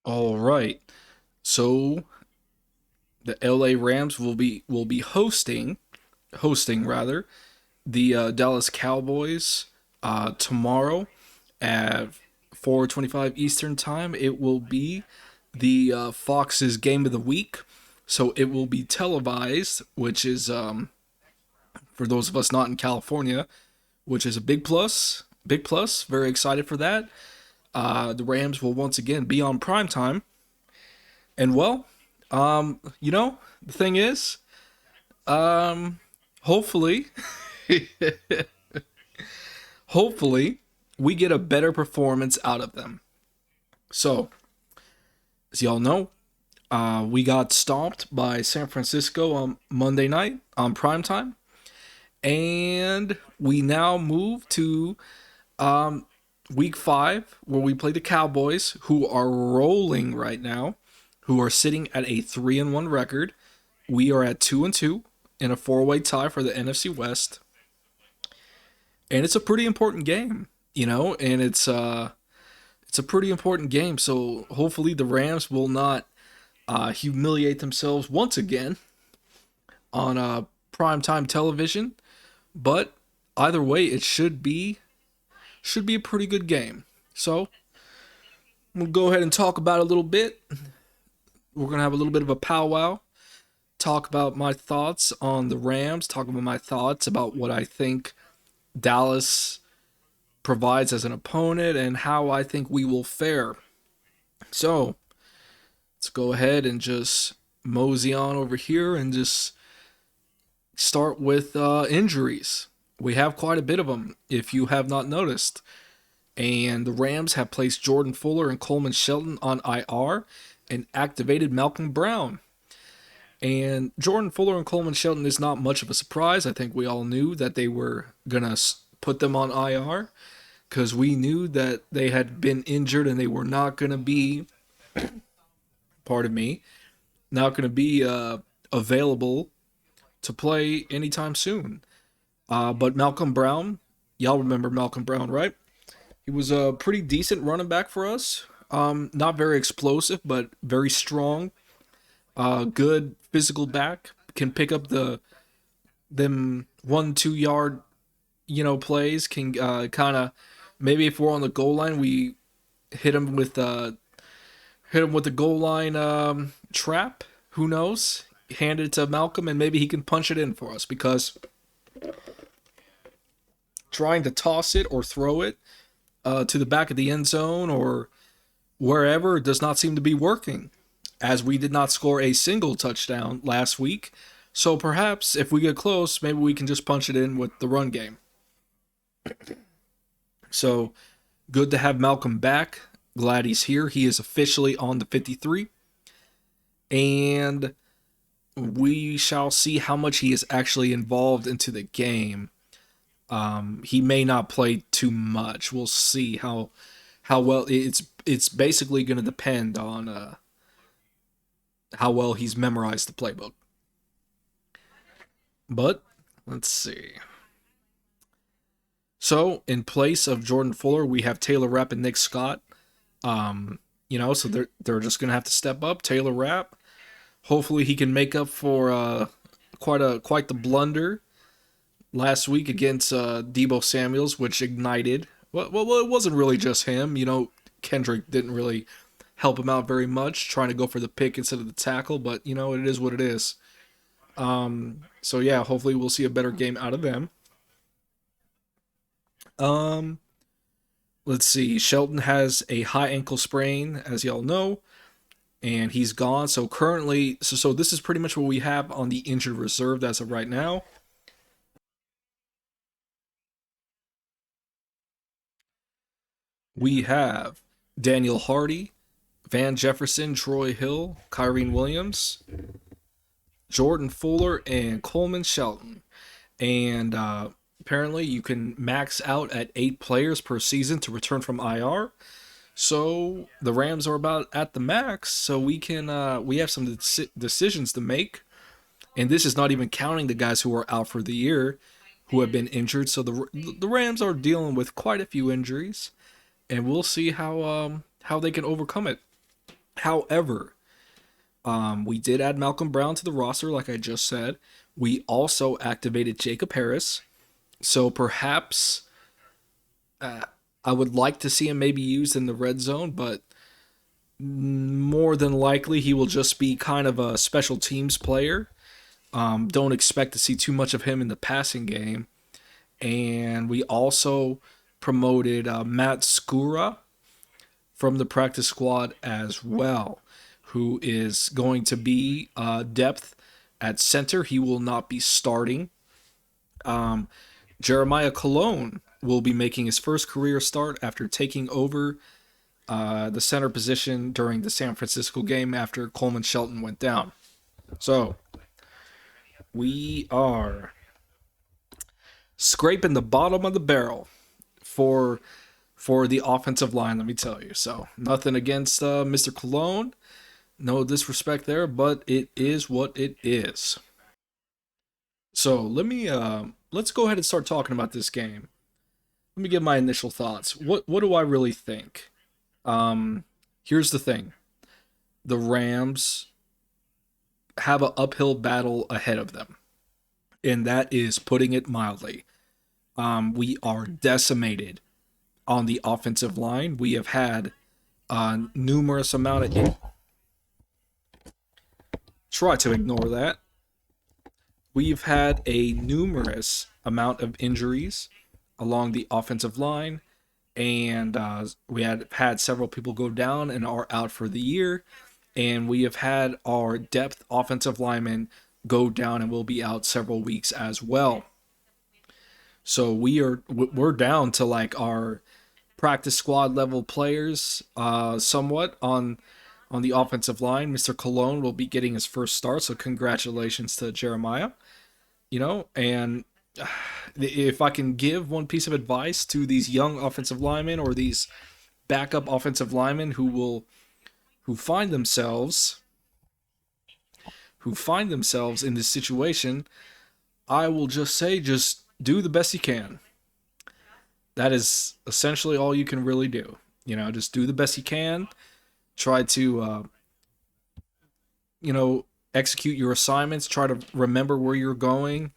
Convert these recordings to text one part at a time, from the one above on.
All right. So the LA Rams will be hosting rather the Dallas Cowboys tomorrow at 4:25 Eastern time. It will be the Fox's game of the week. So it will be televised, which is for those of us not in California, which is a big plus. Big plus. Very excited for that. The Rams will once again be on prime time. And well, the thing is, um, hopefully, hopefully, we get a better performance out of them. So, as y'all know, we got stomped by San Francisco on Monday night on prime time, and we now move to um, week 5, where we play the Cowboys, who are rolling right now, who are sitting at a 3-1 record. We are at 2-2 in a four-way tie for the NFC West, and it's a pretty important game, and it's a pretty important game. So hopefully the Rams will not humiliate themselves once again on primetime television. But either way, it should be a pretty good game. So we'll go ahead and talk about it a little bit. We're gonna have a little bit of a powwow. Talk about my thoughts on the Rams. Talk about my thoughts about what I think Dallas provides as an opponent and how I think we will fare. So let's go ahead and just mosey on over here and just start with injuries. We have quite a bit of them, if you have not noticed. And the Rams have placed Jordan Fuller and Coleman Shelton on IR and activated Malcolm Brown. And Jordan Fuller and Coleman Shelton is not much of a surprise. I think we all knew that they were going to put them on IR because we knew that they had been injured and they were not going to be, pardon me, not going to be available to play anytime soon. But Malcolm Brown, y'all remember Malcolm Brown, right? He was a pretty decent running back for us. Not very explosive, but very strong. Good physical back. Can pick up them 1-2 yard plays. Can kind of maybe if we're on the goal line, we hit him with the goal line trap. Who knows? Hand it to Malcolm, and maybe he can punch it in for us because trying to toss it or throw it to the back of the end zone or wherever does not seem to be working, as we did not score a single touchdown last week. So perhaps if we get close, maybe we can just punch it in with the run game. So good to have Malcolm back. Glad he's here. He is officially on the 53. And we shall see how much he is actually involved into the game. He may not play too much. We'll see how well it's basically going to depend on how well he's memorized the playbook. But let's see. So in place of Jordan Fuller, we have Taylor Rapp and Nick Scott. So they're just gonna have to step up. Taylor Rapp, hopefully he can make up for quite the blunder last week against Debo Samuels, which ignited. Well, it wasn't really just him. Kendrick didn't really help him out very much, trying to go for the pick instead of the tackle. But it is what it is. So yeah, hopefully we'll see a better game out of them. Um, let's see. Shelton has a high ankle sprain, as y'all know, and he's gone. So currently, so this is pretty much what we have on the injured reserve as of right now. We have Daniel Hardy, Van Jefferson, Troy Hill, Kyrene Williams, Jordan Fuller, and Coleman Shelton. And apparently, you can max out at 8 players per season to return from IR. So the Rams are about at the max. So we have some decisions to make, and this is not even counting the guys who are out for the year, who have been injured. So the Rams are dealing with quite a few injuries, and we'll see how they can overcome it. However, we did add Malcolm Brown to the roster, like I just said. We also activated Jacob Harris. So perhaps I would like to see him maybe used in the red zone, but more than likely he will just be kind of a special teams player. Don't expect to see too much of him in the passing game. And we also promoted Matt Skura from the practice squad as well, who is going to be depth at center. He will not be starting. Jeremiah Colon will be making his first career start after taking over the center position during the San Francisco game after Coleman Shelton went down. So we are scraping the bottom of the barrel for the offensive line. Let me tell you. So nothing against Mr. Cologne, no disrespect there, but it is what it is. So let's go ahead and start talking about this game. Let me give my initial thoughts. What do I really think? Here's the thing: the Rams have an uphill battle ahead of them, and that is putting it mildly. We are decimated on the offensive line. We have had numerous amount of. Try to ignore that. We've had a numerous amount of injuries along the offensive line, and we had several people go down and are out for the year, and we have had our depth offensive linemen go down and will be out several weeks as well. So we're down to like our practice squad level players somewhat on the offensive line. Mr. Cologne will be getting his first start, so congratulations to Jeremiah. And if I can give one piece of advice to these young offensive linemen or these backup offensive linemen who find themselves in this situation, I will just say, just do the best you can. That is essentially all you can really do. Just do the best you can. Try to execute your assignments. Try to remember where you're going.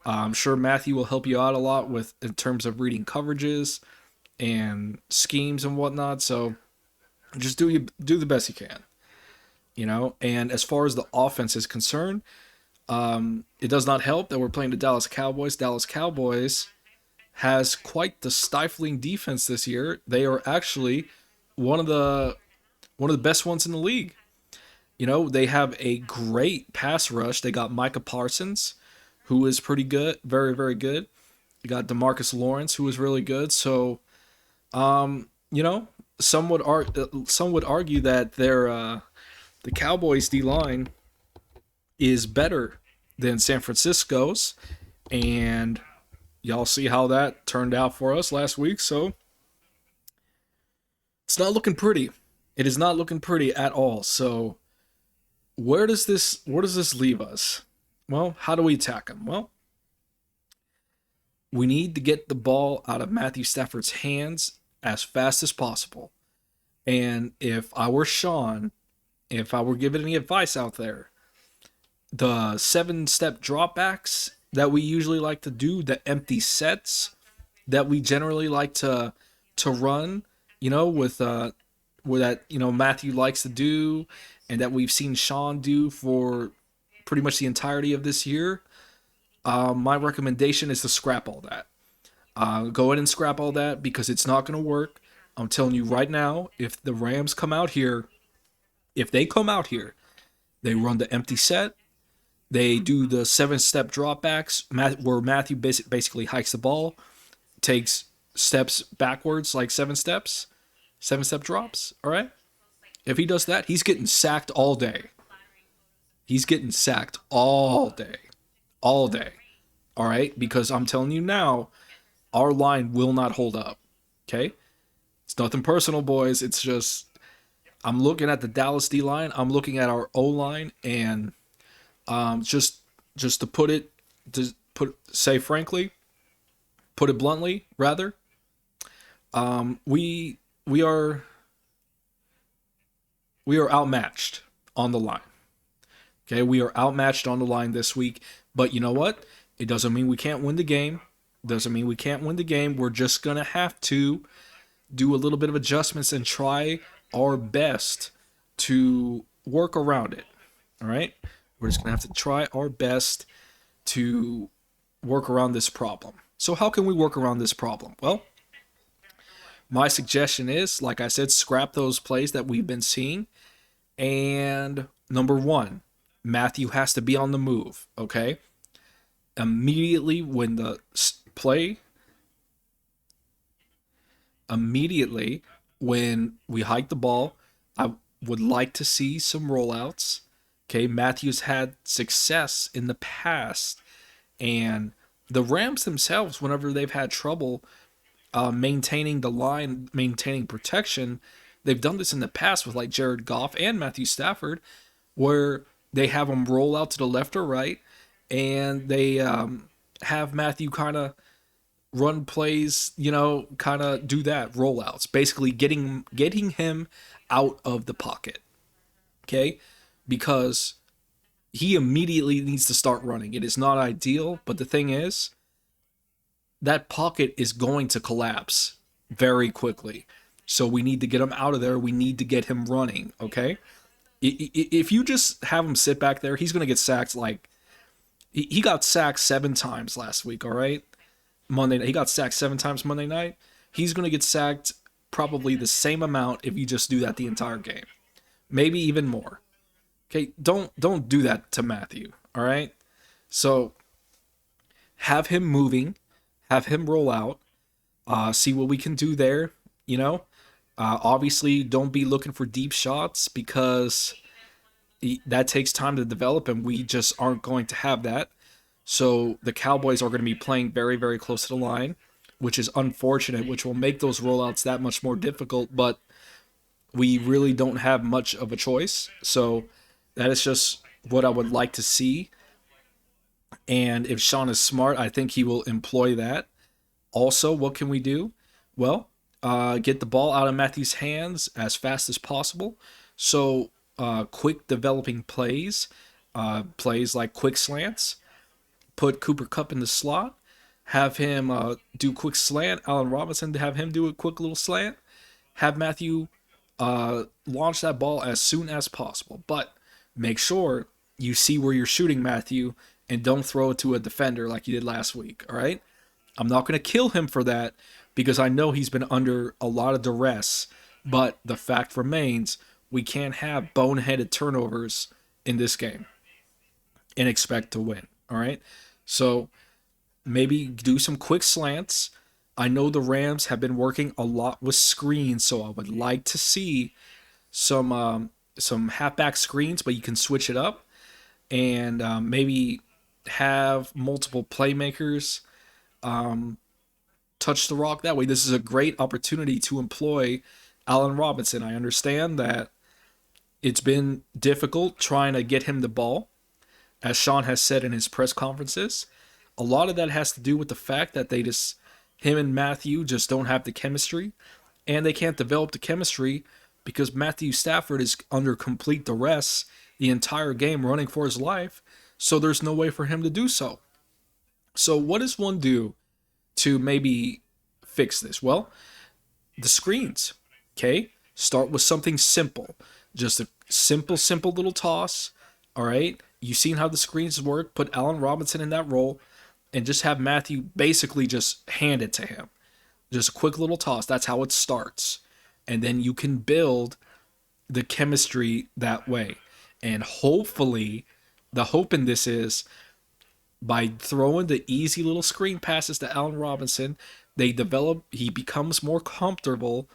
I'm sure Matthew will help you out a lot with in terms of reading coverages and schemes and whatnot. So just do the best you can. And as far as the offense is concerned, it does not help that we're playing the Dallas Cowboys. Dallas Cowboys has quite the stifling defense this year. They are actually one of the best ones in the league. They have a great pass rush. They got Micah Parsons, who is pretty good, very, very good. You got DeMarcus Lawrence, who is really good. So, some would argue that the Cowboys D line is better than San Francisco's, and y'all see how that turned out for us last week. So it's not looking pretty. It is not looking pretty at all. So where does this leave us? Well, how do we attack them? Well, we need to get the ball out of Matthew Stafford's hands as fast as possible. And if I were Sean, if I were giving any advice out there, the 7-step dropbacks that we usually like to do, the empty sets that we generally like to run, with where that Matthew likes to do, and that we've seen Sean do for pretty much the entirety of this year. My recommendation is to scrap all that. Go ahead and scrap all that because it's not going to work. I'm telling you right now, if the Rams come out here, they run the empty set. They do the 7-step dropbacks where Matthew basically hikes the ball, takes steps backwards like 7-step drops. All right. If he does that, he's getting sacked all day. He's getting sacked all day. All day. All right. Because I'm telling you now, our line will not hold up. Okay. It's nothing personal, boys. It's just, I'm looking at the Dallas D line. I'm looking at our O line, and just say frankly, put it bluntly, rather, we are we are outmatched on the line. Okay, we are outmatched on the line this week, but you know what? It doesn't mean we can't win the game. Doesn't mean we can't win the game. We're just gonna have to do a little bit of adjustments and try our best to work around it. All right, we're just gonna have to try our best to work around this problem. So how can we work around this problem? Well, my suggestion is, like I said, scrap those plays that we've been seeing. And number one, Matthew has to be on the move, okay? Immediately when the play, immediately when we hike the ball, I would like to see some rollouts. Okay, Matthew's had success in the past, and the Rams themselves, whenever they've had trouble maintaining the line, maintaining protection, they've done this in the past with like Jared Goff and Matthew Stafford, where they have them roll out to the left or right, and they have Matthew kind of run plays, kind of do that rollouts, basically getting him out of the pocket. Okay, because he immediately needs to start running. It is not ideal, but the thing is, that pocket is going to collapse very quickly. So we need to get him out of there. We need to get him running. Okay, if you just have him sit back there, he's going to get sacked. Like he got sacked 7 times last week. All right, Monday night he got sacked 7 times Monday night. He's going to get sacked probably the same amount if you just do that the entire game, maybe even more. Okay, don't do that to Matthew. All right, so have him moving, have him roll out, see what we can do there. You know, obviously don't be looking for deep shots because that takes time to develop, and we just aren't going to have that. So the Cowboys are going to be playing very, very close to the line, which is unfortunate, which will make those rollouts that much more difficult, but we really don't have much of a choice. So that is just what I would like to see. And if Sean is smart, I think he will employ that. Also, what can we do? Well, get the ball out of Matthew's hands as fast as possible. So, quick developing plays, plays like quick slants, put Cooper Kupp in the slot, have him do quick slant, Allen Robinson to have him do a quick little slant, have Matthew launch that ball as soon as possible. But make sure you see where you're shooting Matthew and don't throw it to a defender like you did last week, all right? I'm not going to kill him for that because I know he's been under a lot of duress, but the fact remains we can't have boneheaded turnovers in this game and expect to win, all right? So maybe do some quick slants. I know the Rams have been working a lot with screens, so I would like to see some halfback screens, but you can switch it up and maybe have multiple playmakers touch the rock that way. This is a great opportunity to employ Allen Robinson. I understand that it's been difficult trying to get him the ball, as Sean has said in his press conferences. A lot of that has to do with the fact that him and Matthew just don't have the chemistry, and they can't develop the chemistry because Matthew Stafford is under complete duress the entire game running for his life, so there's no way for him to do so. So what does one do to maybe fix this? Well, the screens, okay? Start with something simple. Just a simple little toss, all right? You've seen how the screens work. Put Allen Robinson in that role and just have Matthew basically just hand it to him. Just a quick little toss. That's how it starts. And then you can build the chemistry that way. And hopefully, the hope in this is by throwing the easy little screen passes to Allen Robinson, he becomes more comfortable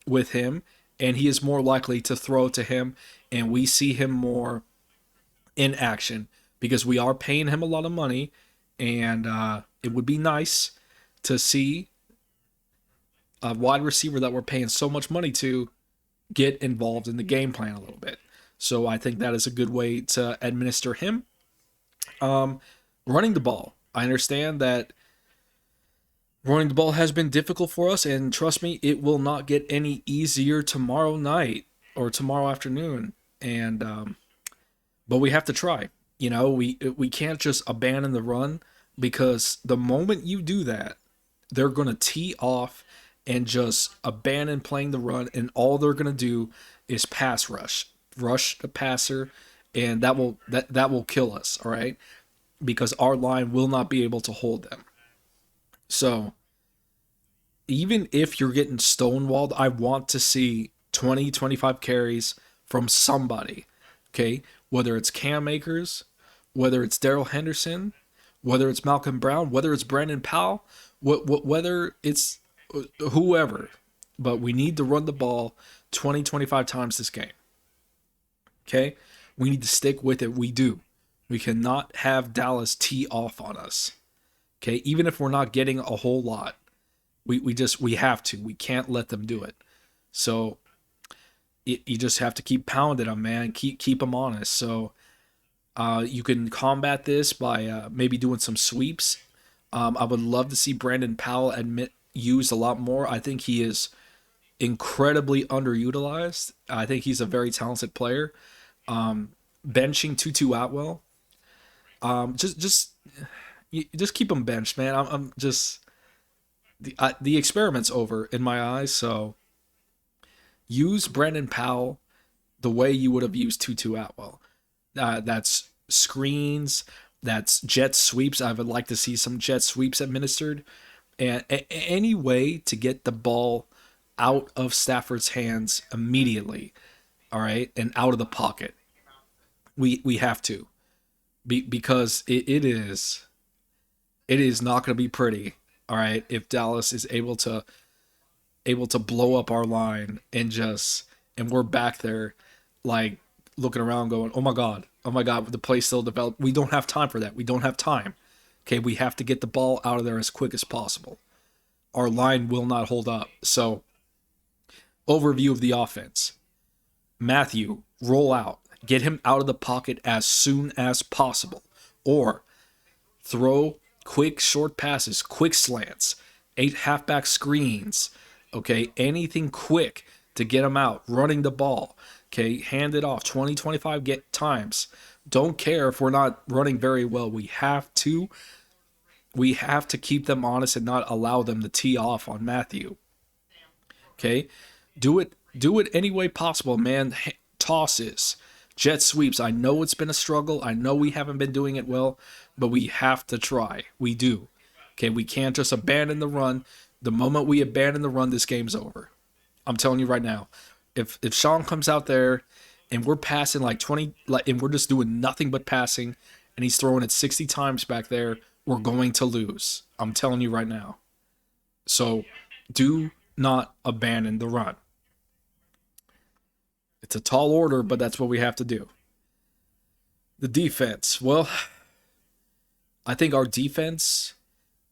with him, and he is more likely to throw to him, and we see him more in action because we are paying him a lot of money, and it would be nice to see a wide receiver that we're paying so much money to get involved in the game plan a little bit. So I think that is a good way to administer him. Running the ball. I understand that running the ball has been difficult for us, and trust me, it will not get any easier tomorrow night or tomorrow afternoon, and but we have to try. We can't just abandon the run, because the moment you do that, they're gonna tee off and just abandon playing the run, and all they're gonna do is pass rush the passer, and that will kill us. All right, because our line will not be able to hold them. So even if you're getting stonewalled, I want to see 20, 25 carries from somebody. Okay, whether it's Cam Akers, whether it's Daryl Henderson, whether it's Malcolm Brown, whether it's Brandon Powell, whether it's whoever. But we need to run the ball 20, 25 times this game. Okay, we need to stick with it. We do. We cannot have Dallas tee off on us. Okay, even if we're not getting a whole lot, we have to. We can't let them do it. So you just have to keep pounding them, man. Keep them honest. So you can combat this by maybe doing some sweeps. I would love to see Brandon Powell admit used a lot more. I think he is incredibly underutilized. I think he's a very talented player. Benching Tutu Atwell. Just keep him benched, man. I'm just the experiment's over in my eyes. So use Brandon Powell the way you would have used Tutu Atwell. That's screens. That's jet sweeps. I would like to see some jet sweeps administered, and any way to get the ball out of Stafford's hands immediately. All right, and out of the pocket. We have to, because it is not going to be pretty. All right, if Dallas is able to blow up our line, and we're back there like looking around going, oh my god, the play still developed. We don't have time for that. We don't have time. Okay, we have to get the ball out of there as quick as possible. Our line will not hold up. So, overview of the offense. Matthew, roll out. Get him out of the pocket as soon as possible. Or throw quick short passes, quick slants, 8 halfback screens. Okay, anything quick to get him out, running the ball. Okay, hand it off 20, 25 times. Don't care if we're not running very well. We have to keep them honest and not allow them to tee off on Matthew. Okay? Do it any way possible, man. Tosses, jet sweeps. I know it's been a struggle. I know we haven't been doing it well, but we have to try. We do. Okay, we can't just abandon the run. The moment we abandon the run, this game's over. I'm telling you right now. If Sean comes out there and we're passing like 20, and we're just doing nothing but passing, and he's throwing it 60 times back there, we're going to lose. I'm telling you right now. So do not abandon the run. It's a tall order, but that's what we have to do. The defense. Well, I think our defense,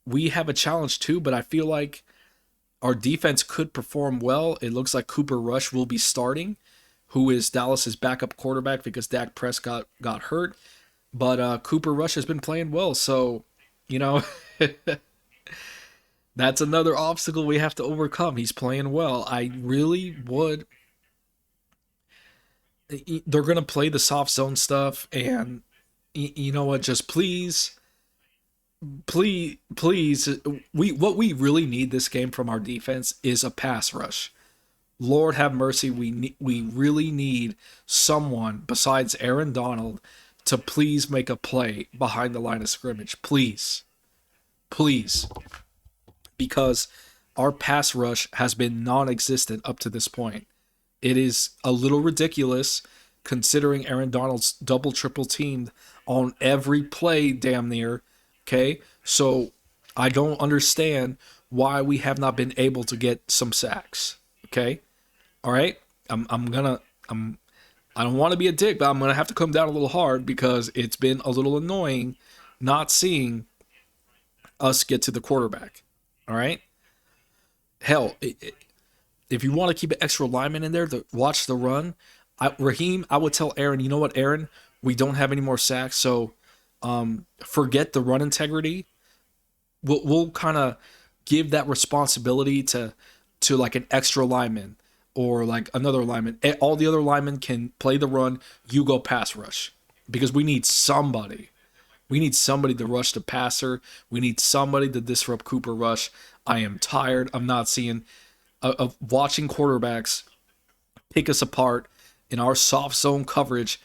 we have a challenge too, but I feel like our defense could perform well. It looks like Cooper Rush will be starting, who is Dallas's backup quarterback because Dak Prescott got hurt. But Cooper Rush has been playing well, so, you know, that's another obstacle we have to overcome. He's playing well. I really would. They're going to play the soft zone stuff, and you know what? Just please, what we really need this game from our defense is a pass rush. Lord have mercy, we really need someone besides Aaron Donald to please make a play behind the line of scrimmage. Please, because our pass rush has been non-existent up to this point. It is a little ridiculous considering Aaron Donald's double triple teamed on every play damn near. Okay, so I don't understand why we have not been able to get some sacks. Okay, all right. I don't want to be a dick, but I'm gonna have to come down a little hard because it's been a little annoying not seeing us get to the quarterback. All right. Hell, if you want to keep an extra lineman in there to watch the run, Raheem, I would tell Aaron, you know what, Aaron, we don't have any more sacks, so forget the run integrity. We'll kind of give that responsibility to like an extra lineman. or like another lineman. All the other linemen can play the run. You go pass rush because we need somebody. We need somebody to rush the passer. We need somebody to disrupt Cooper Rush. I am tired. I'm not seeing of watching quarterbacks pick us apart in our soft zone coverage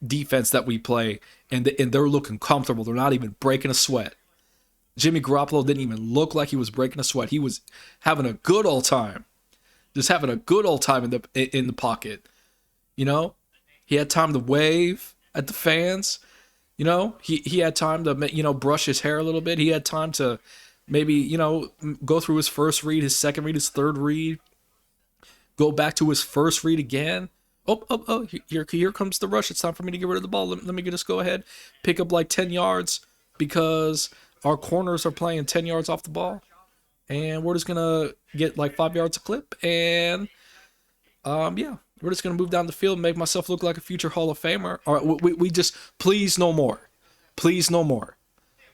defense that we play, and they're looking comfortable. They're not even breaking a sweat. Jimmy Garoppolo didn't even look like he was breaking a sweat. He was having a good old time, just having a good old time in the pocket. You know, he had time to wave at the fans. You know, he had time to brush his hair a little bit. He had time to maybe go through his first read, his second read, his third read, go back to his first read again. Oh, here comes the rush. It's time for me to get rid of the ball. Let me just go ahead, pick up like 10 yards because our corners are playing 10 yards off the ball. And we're just going to get like 5 yards a clip. And, yeah, we're just going to move down the field and make myself look like a future Hall of Famer. All right, we just, please no more. Please no more.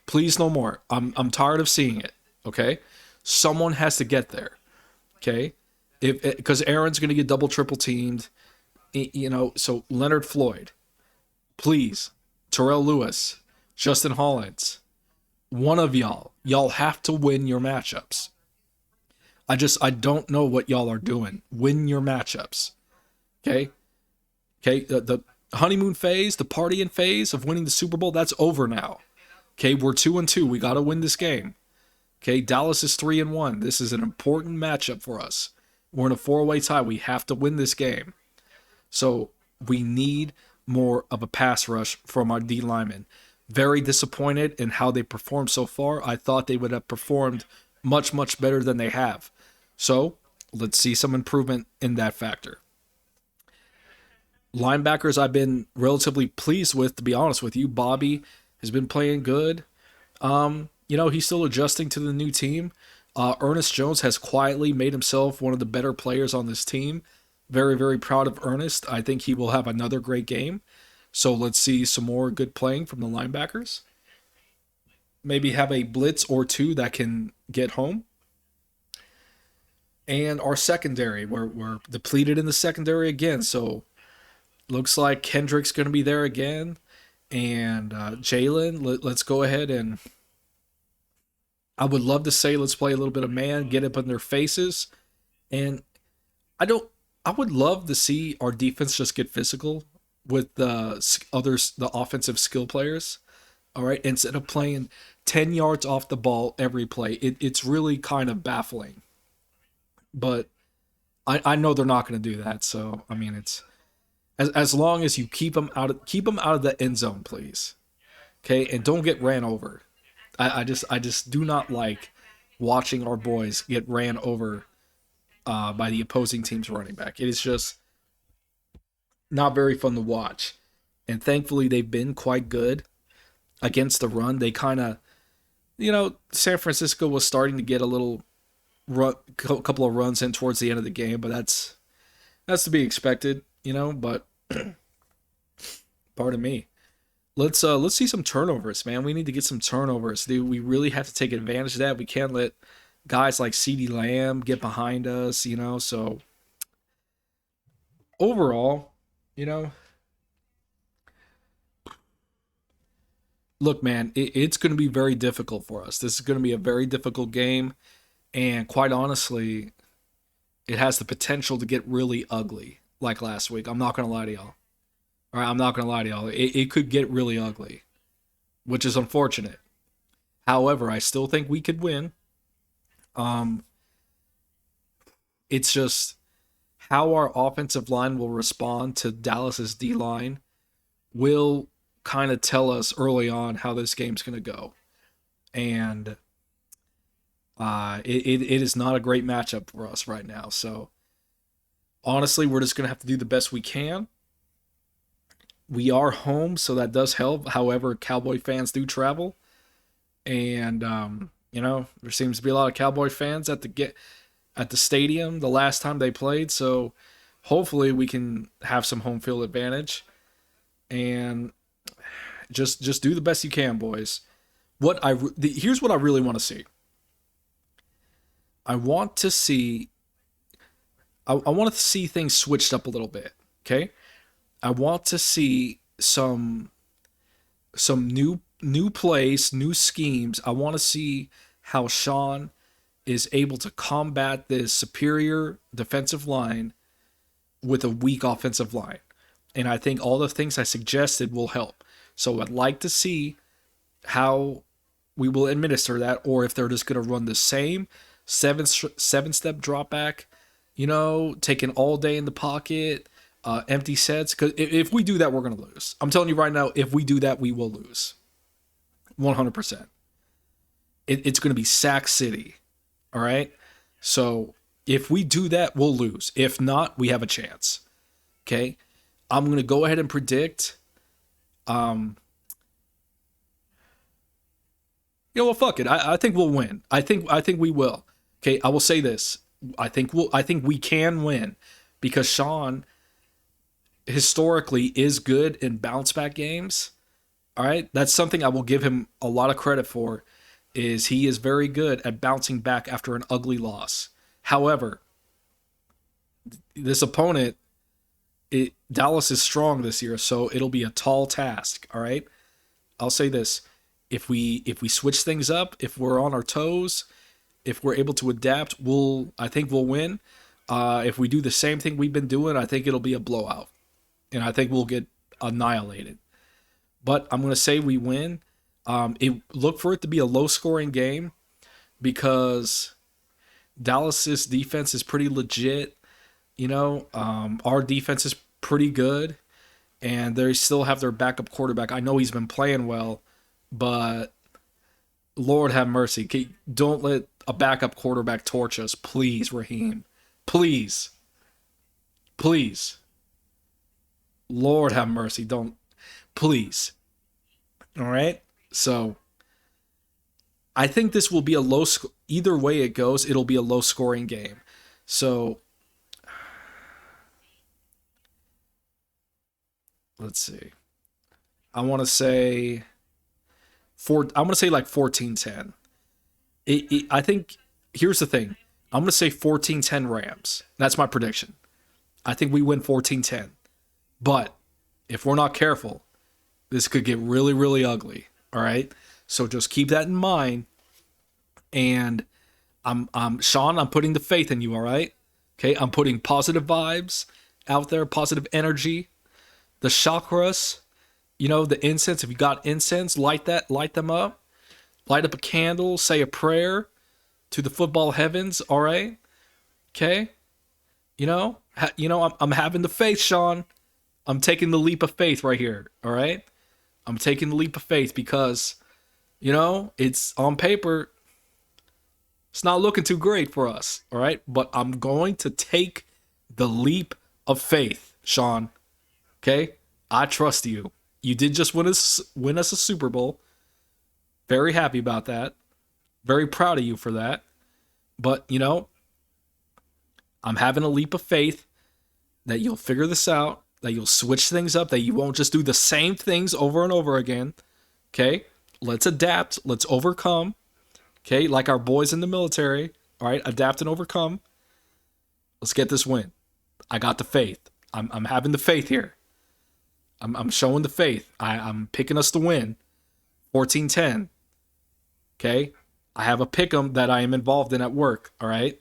Please no more. I'm tired of seeing it, okay? Someone has to get there, okay? Because Aaron's going to get double, triple teamed. So Leonard Floyd, please, Terrell Lewis, Justin Hollins, one of y'all have to win your matchups. I don't know what y'all are doing. Win your matchups. Okay? Okay, the honeymoon phase, the partying phase of winning the Super Bowl, that's over now. Okay, we're 2-2. We got to win this game. Okay, Dallas is 3-1. This is an important matchup for us. We're in a four-way tie. We have to win this game. So we need more of a pass rush from our D linemen. Very disappointed in how they performed so far. I thought they would have performed much, much better than they have. So let's see some improvement in that factor. Linebackers I've been relatively pleased with, to be honest with you. Bobby has been playing good. He's still adjusting to the new team. Ernest Jones has quietly made himself one of the better players on this team. Very, very proud of Ernest. I think he will have another great game. So let's see some more good playing from the linebackers. Maybe have a blitz or two that can get home. And our secondary, we're depleted in the secondary again. So looks like Kendrick's going to be there again. And Jalen, let's go ahead and I would love to say let's play a little bit of man, get up in their faces. And I would love to see our defense just get physical with the offensive skill players. All right, instead of playing 10 yards off the ball every play, it's really kind of baffling. But I know they're not going to do that. So I mean, it's as long as you keep them out of the end zone, please. Okay, and don't get ran over. I just do not like watching our boys get ran over by the opposing team's running back. It is just not very fun to watch. And thankfully, they've been quite good against the run. They kind of, San Francisco was starting to get a little couple of runs in towards the end of the game, but that's to be expected, But pardon me. Let's see some turnovers, man. We need to get some turnovers. We really have to take advantage of that. We can't let guys like CeeDee Lamb get behind us, So overall, look, man, it's going to be very difficult for us. This is going to be a very difficult game, and quite honestly, it has the potential to get really ugly, like last week. I'm not going to lie to y'all. All right, I'm not going to lie to y'all. It could get really ugly, which is unfortunate. However, I still think we could win. It's just how our offensive line will respond to Dallas's D line will kind of tell us early on how this game's going to go. And it is not a great matchup for us right now. So honestly, we're just going to have to do the best we can. We are home, so that does help. However, Cowboy fans do travel. And, there seems to be a lot of Cowboy fans at the stadium the last time they played. So hopefully we can have some home field advantage. And just do the best you can, boys. Here's what I really want to see. I want I want to see things switched up a little bit. Okay, I want to see some new plays, new schemes. I want to see how Sean is able to combat this superior defensive line with a weak offensive line. And I think all the things I suggested will help. So I'd like to see how we will administer that, or if they're just going to run the same seven step drop back, taking all day in the pocket, empty sets. Because if we do that, we're going to lose. I'm telling you right now, if we do that, we will lose. 100%. It's going to be sack city. All right. So if we do that, we'll lose. If not, we have a chance. Okay. I'm going to go ahead and predict. Fuck it. I think we'll win. I think we will. Okay. I will say this. I think we can win because Sean historically is good in bounce back games. All right. That's something I will give him a lot of credit for, is he is very good at bouncing back after an ugly loss. However, this opponent, Dallas is strong this year, so it'll be a tall task. All right, I'll say this: if we switch things up, if we're on our toes, if we're able to adapt, I think we'll win. If we do the same thing we've been doing, I think it'll be a blowout, and I think we'll get annihilated. But I'm gonna say we win. Look for it to be a low scoring game because Dallas's defense is pretty legit. Our defense is pretty good, and they still have their backup quarterback. I know he's been playing well, but Lord have mercy. Don't let a backup quarterback torch us, please, Raheem. Please. Please. Lord have mercy. Don't. Please. All right? So, I think this will be a either way it goes, it'll be a low scoring game. So, let's see. I want to say I'm going to say like 14-10. I think here's the thing. I'm going to say 14-10 Rams. That's my prediction. I think we win 14-10. But if we're not careful, this could get really, really ugly. All right? So just keep that in mind. And Sean, I'm putting the faith in you, all right? Okay, I'm putting positive vibes out there, positive energy. The chakras, the incense. If you got incense, light them up. Light up a candle, say a prayer to the football heavens, all right? Okay? I'm having the faith, Sean. I'm taking the leap of faith right here, all right? I'm taking the leap of faith because, it's on paper, it's not looking too great for us, all right? But I'm going to take the leap of faith, Sean. Okay? I trust you. You did just win us a Super Bowl. Very happy about that. Very proud of you for that. But, I'm having a leap of faith that you'll figure this out, that you'll switch things up, that you won't just do the same things over and over again. Okay? Let's adapt. Let's overcome. Okay? Like our boys in the military. All right? Adapt and overcome. Let's get this win. I got the faith. I'm having the faith here. I'm showing the faith. I'm picking us to win. 14-10. Okay? I have a pick'em that I am involved in at work. All right?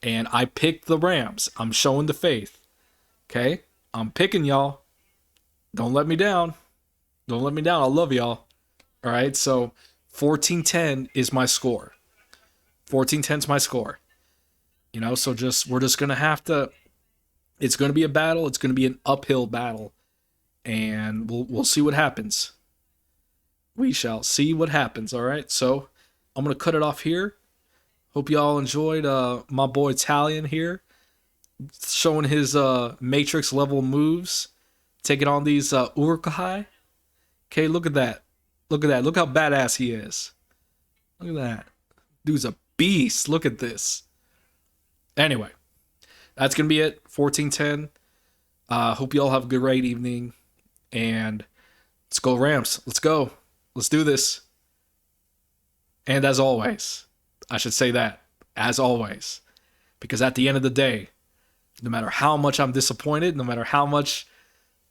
And I picked the Rams. I'm showing the faith. Okay? I'm picking y'all. Don't let me down. Don't let me down. I love y'all. All right? So 14-10 is my score. 14-10 is my score. So we're just going to have to, it's going to be a battle. It's going to be an uphill battle. And we'll see what happens. We shall see what happens, all right? So I'm going to cut it off here. Hope y'all enjoyed my boy Italian here, showing his Matrix level moves, taking on these Urukai. Okay, look at that. Look at that. Look how badass he is. Look at that. Dude's a beast. Look at this. Anyway, that's going to be it. 14-10. Hope y'all have a great evening. And let's go Rams. Let's go. Let's do this. And as always, I should say that. As always. Because at the end of the day, No matter how much I'm disappointed, no matter how much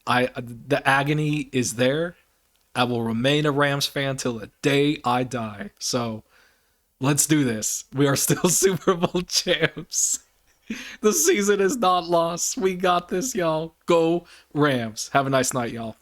the agony is there, I will remain a Rams fan till the day I die. So let's do this. We are still Super Bowl champs. The season is not lost. We got this, y'all. Go Rams. Have a nice night, y'all.